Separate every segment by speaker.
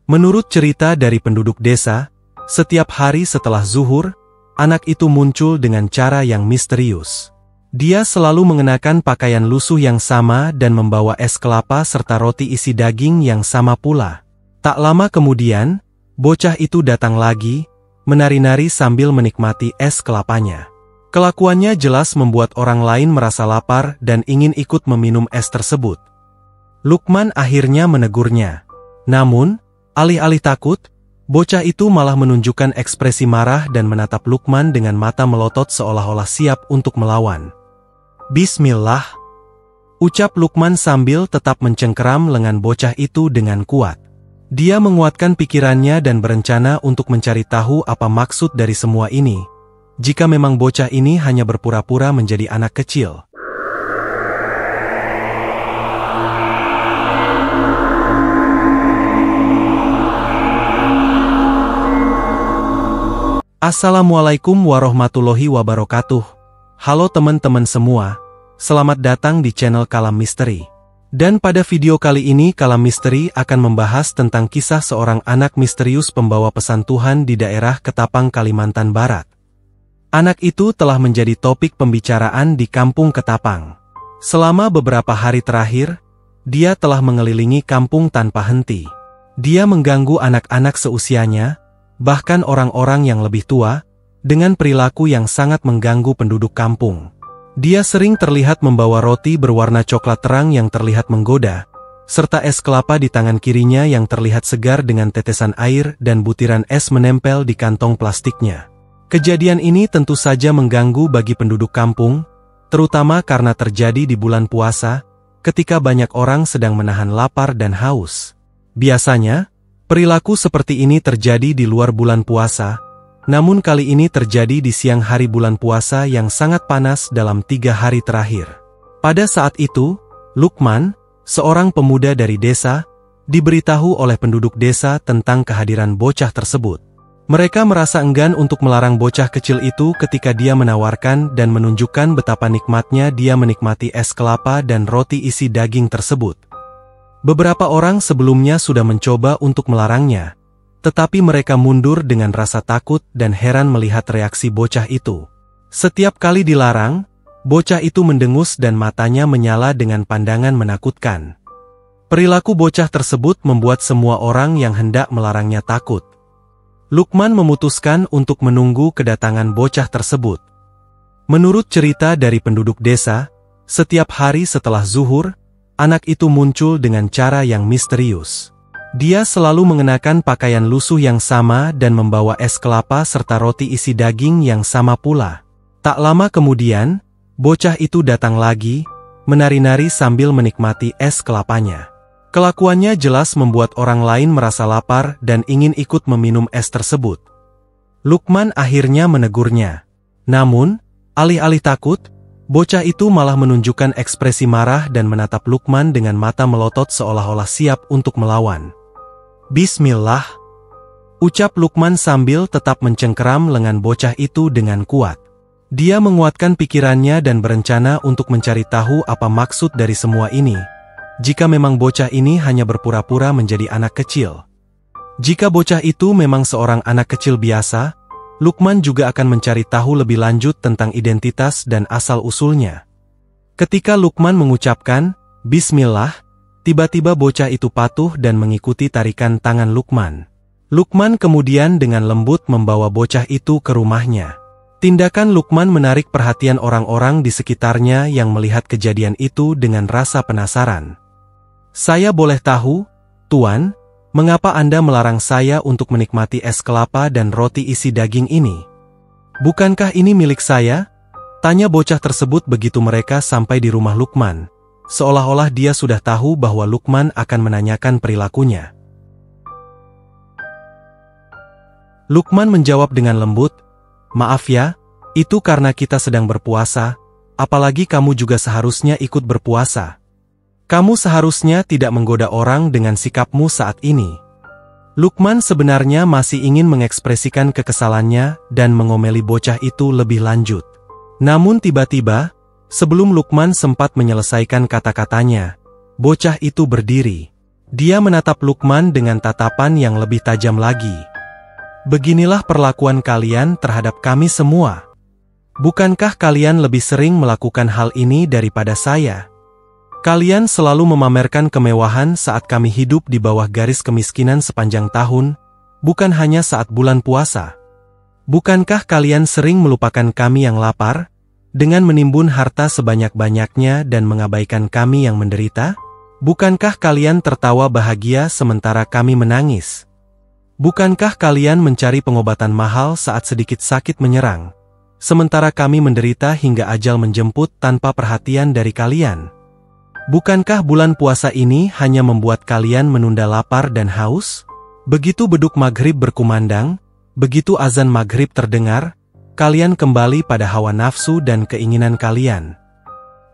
Speaker 1: Menurut cerita dari penduduk desa, setiap hari setelah zuhur, anak itu muncul dengan cara yang misterius. Dia selalu mengenakan pakaian lusuh yang sama dan membawa es kelapa serta roti isi daging yang sama pula. Tak lama kemudian, bocah itu datang lagi, menari-nari sambil menikmati es kelapanya. Kelakuannya jelas membuat orang lain merasa lapar dan ingin ikut meminum es tersebut. Lukman akhirnya menegurnya. Namun, alih-alih takut, bocah itu malah menunjukkan ekspresi marah dan menatap Lukman dengan mata melotot seolah-olah siap untuk melawan. Bismillah, ucap Lukman sambil tetap mencengkeram lengan bocah itu dengan kuat. Dia menguatkan pikirannya dan berencana untuk mencari tahu apa maksud dari semua ini, jika memang bocah ini hanya berpura-pura menjadi anak kecil. Assalamualaikum warahmatullahi wabarakatuh. Halo teman-teman semua, selamat datang di channel Kalam Misteri. Dan pada video kali ini Kalam Misteri akan membahas tentang kisah seorang anak misterius pembawa pesan Tuhan di daerah Ketapang, Kalimantan Barat. Anak itu telah menjadi topik pembicaraan di kampung Ketapang. Selama beberapa hari terakhir, dia telah mengelilingi kampung tanpa henti. Dia mengganggu anak-anak seusianya, bahkan orang-orang yang lebih tua, dengan perilaku yang sangat mengganggu penduduk kampung. Dia sering terlihat membawa roti berwarna coklat terang yang terlihat menggoda, serta es kelapa di tangan kirinya yang terlihat segar dengan tetesan air dan butiran es menempel di kantong plastiknya. Kejadian ini tentu saja mengganggu bagi penduduk kampung, terutama karena terjadi di bulan puasa, ketika banyak orang sedang menahan lapar dan haus. Biasanya, perilaku seperti ini terjadi di luar bulan puasa, namun kali ini terjadi di siang hari bulan puasa yang sangat panas dalam 3 hari terakhir. Pada saat itu, Lukman, seorang pemuda dari desa, diberitahu oleh penduduk desa tentang kehadiran bocah tersebut. Mereka merasa enggan untuk melarang bocah kecil itu ketika dia menawarkan dan menunjukkan betapa nikmatnya dia menikmati es kelapa dan roti isi daging tersebut. Beberapa orang sebelumnya sudah mencoba untuk melarangnya, tetapi mereka mundur dengan rasa takut dan heran melihat reaksi bocah itu. Setiap kali dilarang, bocah itu mendengus dan matanya menyala dengan pandangan menakutkan. Perilaku bocah tersebut membuat semua orang yang hendak melarangnya takut. Lukman memutuskan untuk menunggu kedatangan bocah tersebut. Menurut cerita dari penduduk desa, setiap hari setelah zuhur, anak itu muncul dengan cara yang misterius. Dia selalu mengenakan pakaian lusuh yang sama dan membawa es kelapa serta roti isi daging yang sama pula. Tak lama kemudian, bocah itu datang lagi, menari-nari sambil menikmati es kelapanya. Kelakuannya jelas membuat orang lain merasa lapar dan ingin ikut meminum es tersebut. Lukman akhirnya menegurnya. Namun, alih-alih takut, bocah itu malah menunjukkan ekspresi marah dan menatap Lukman dengan mata melotot seolah-olah siap untuk melawan. Bismillah, ucap Lukman sambil tetap mencengkeram lengan bocah itu dengan kuat. Dia menguatkan pikirannya dan berencana untuk mencari tahu apa maksud dari semua ini, jika memang bocah ini hanya berpura-pura menjadi anak kecil. Jika bocah itu memang seorang anak kecil biasa, Lukman juga akan mencari tahu lebih lanjut tentang identitas dan asal-usulnya. Ketika Lukman mengucapkan, Bismillah, tiba-tiba bocah itu patuh dan mengikuti tarikan tangan Lukman. Lukman kemudian dengan lembut membawa bocah itu ke rumahnya. Tindakan Lukman menarik perhatian orang-orang di sekitarnya yang melihat kejadian itu dengan rasa penasaran. Saya boleh tahu, Tuan, mengapa Anda melarang saya untuk menikmati es kelapa dan roti isi daging ini? Bukankah ini milik saya? Tanya bocah tersebut begitu mereka sampai di rumah Lukman, seolah-olah dia sudah tahu bahwa Lukman akan menanyakan perilakunya. Lukman menjawab dengan lembut, "Maaf ya, itu karena kita sedang berpuasa, apalagi kamu juga seharusnya ikut berpuasa. Kamu seharusnya tidak menggoda orang dengan sikapmu saat ini." Lukman sebenarnya masih ingin mengekspresikan kekesalannya dan mengomeli bocah itu lebih lanjut. Namun tiba-tiba, sebelum Lukman sempat menyelesaikan kata-katanya, bocah itu berdiri. Dia menatap Lukman dengan tatapan yang lebih tajam lagi. Beginilah perlakuan kalian terhadap kami semua. Bukankah kalian lebih sering melakukan hal ini daripada saya? Kalian selalu memamerkan kemewahan saat kami hidup di bawah garis kemiskinan sepanjang tahun, bukan hanya saat bulan puasa. Bukankah kalian sering melupakan kami yang lapar, dengan menimbun harta sebanyak-banyaknya dan mengabaikan kami yang menderita? Bukankah kalian tertawa bahagia sementara kami menangis? Bukankah kalian mencari pengobatan mahal saat sedikit sakit menyerang, sementara kami menderita hingga ajal menjemput tanpa perhatian dari kalian? Bukankah bulan puasa ini hanya membuat kalian menunda lapar dan haus? Begitu beduk maghrib berkumandang, begitu azan maghrib terdengar, kalian kembali pada hawa nafsu dan keinginan kalian.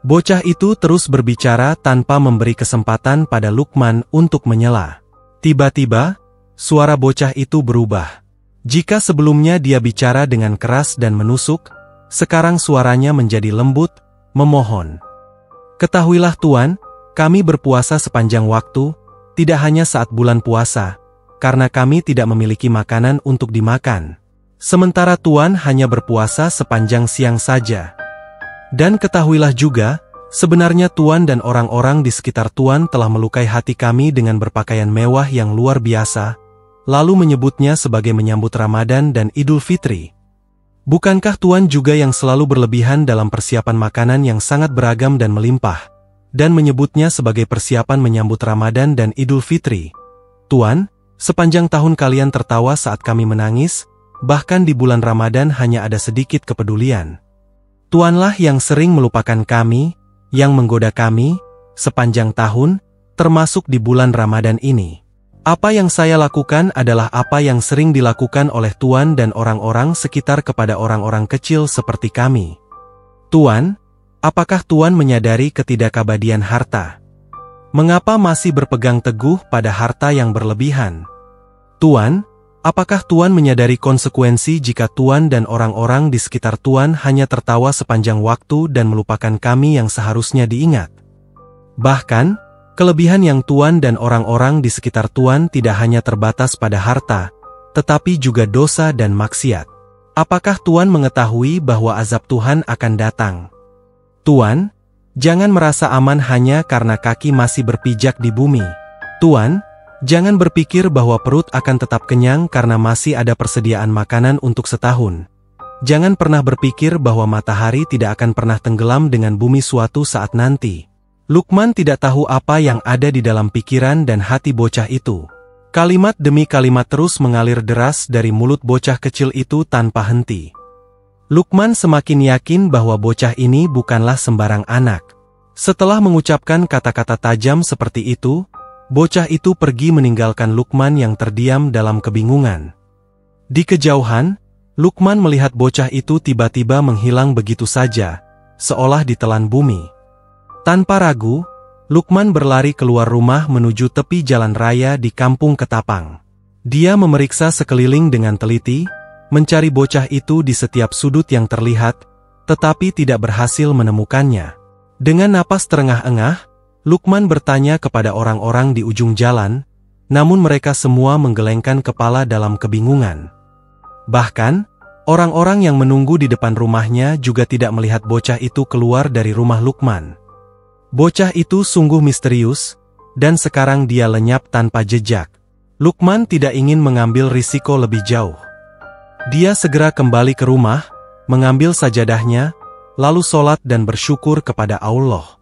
Speaker 1: Bocah itu terus berbicara tanpa memberi kesempatan pada Lukman untuk menyela. Tiba-tiba, suara bocah itu berubah. Jika sebelumnya dia bicara dengan keras dan menusuk, sekarang suaranya menjadi lembut, memohon. Ketahuilah Tuan, kami berpuasa sepanjang waktu, tidak hanya saat bulan puasa, karena kami tidak memiliki makanan untuk dimakan. Sementara Tuan hanya berpuasa sepanjang siang saja. Dan ketahuilah juga, sebenarnya Tuan dan orang-orang di sekitar Tuan telah melukai hati kami dengan berpakaian mewah yang luar biasa, lalu menyebutnya sebagai menyambut Ramadan dan Idul Fitri. Bukankah Tuan juga yang selalu berlebihan dalam persiapan makanan yang sangat beragam dan melimpah, dan menyebutnya sebagai persiapan menyambut Ramadan dan Idul Fitri? Tuan, sepanjang tahun kalian tertawa saat kami menangis, bahkan di bulan Ramadan hanya ada sedikit kepedulian. Tuanlah yang sering melupakan kami, yang menggoda kami, sepanjang tahun, termasuk di bulan Ramadan ini. Apa yang saya lakukan adalah apa yang sering dilakukan oleh Tuan dan orang-orang sekitar kepada orang-orang kecil seperti kami. Tuan, apakah Tuan menyadari ketidakabadian harta? Mengapa masih berpegang teguh pada harta yang berlebihan? Tuan, apakah Tuan menyadari konsekuensi jika Tuan dan orang-orang di sekitar Tuan hanya tertawa sepanjang waktu dan melupakan kami yang seharusnya diingat? Bahkan, kelebihan yang Tuan dan orang-orang di sekitar Tuan tidak hanya terbatas pada harta, tetapi juga dosa dan maksiat. Apakah Tuan mengetahui bahwa azab Tuhan akan datang? Tuan, jangan merasa aman hanya karena kaki masih berpijak di bumi. Tuan, jangan berpikir bahwa perut akan tetap kenyang karena masih ada persediaan makanan untuk setahun. Jangan pernah berpikir bahwa matahari tidak akan pernah tenggelam dengan bumi suatu saat nanti. Lukman tidak tahu apa yang ada di dalam pikiran dan hati bocah itu. Kalimat demi kalimat terus mengalir deras dari mulut bocah kecil itu tanpa henti. Lukman semakin yakin bahwa bocah ini bukanlah sembarang anak. Setelah mengucapkan kata-kata tajam seperti itu, bocah itu pergi meninggalkan Lukman yang terdiam dalam kebingungan. Di kejauhan, Lukman melihat bocah itu tiba-tiba menghilang begitu saja, seolah ditelan bumi. Tanpa ragu, Lukman berlari keluar rumah menuju tepi jalan raya di kampung Ketapang. Dia memeriksa sekeliling dengan teliti, mencari bocah itu di setiap sudut yang terlihat, tetapi tidak berhasil menemukannya. Dengan napas terengah-engah, Lukman bertanya kepada orang-orang di ujung jalan, namun mereka semua menggelengkan kepala dalam kebingungan. Bahkan, orang-orang yang menunggu di depan rumahnya juga tidak melihat bocah itu keluar dari rumah Lukman. Bocah itu sungguh misterius, dan sekarang dia lenyap tanpa jejak. Lukman tidak ingin mengambil risiko lebih jauh. Dia segera kembali ke rumah, mengambil sajadahnya, lalu sholat dan bersyukur kepada Allah.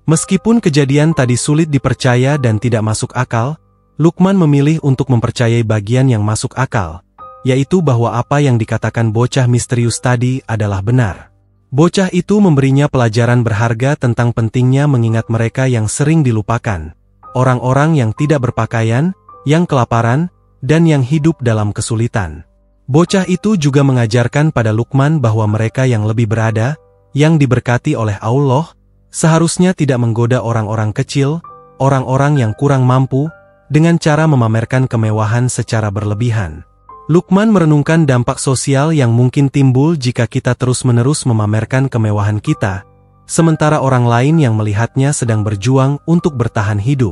Speaker 1: Meskipun kejadian tadi sulit dipercaya dan tidak masuk akal, Lukman memilih untuk mempercayai bagian yang masuk akal, yaitu bahwa apa yang dikatakan bocah misterius tadi adalah benar. Bocah itu memberinya pelajaran berharga tentang pentingnya mengingat mereka yang sering dilupakan, orang-orang yang tidak berpakaian, yang kelaparan, dan yang hidup dalam kesulitan. Bocah itu juga mengajarkan pada Lukman bahwa mereka yang lebih berada, yang diberkati oleh Allah, seharusnya tidak menggoda orang-orang kecil, orang-orang yang kurang mampu, dengan cara memamerkan kemewahan secara berlebihan. Lukman merenungkan dampak sosial yang mungkin timbul jika kita terus-menerus memamerkan kemewahan kita, sementara orang lain yang melihatnya sedang berjuang untuk bertahan hidup.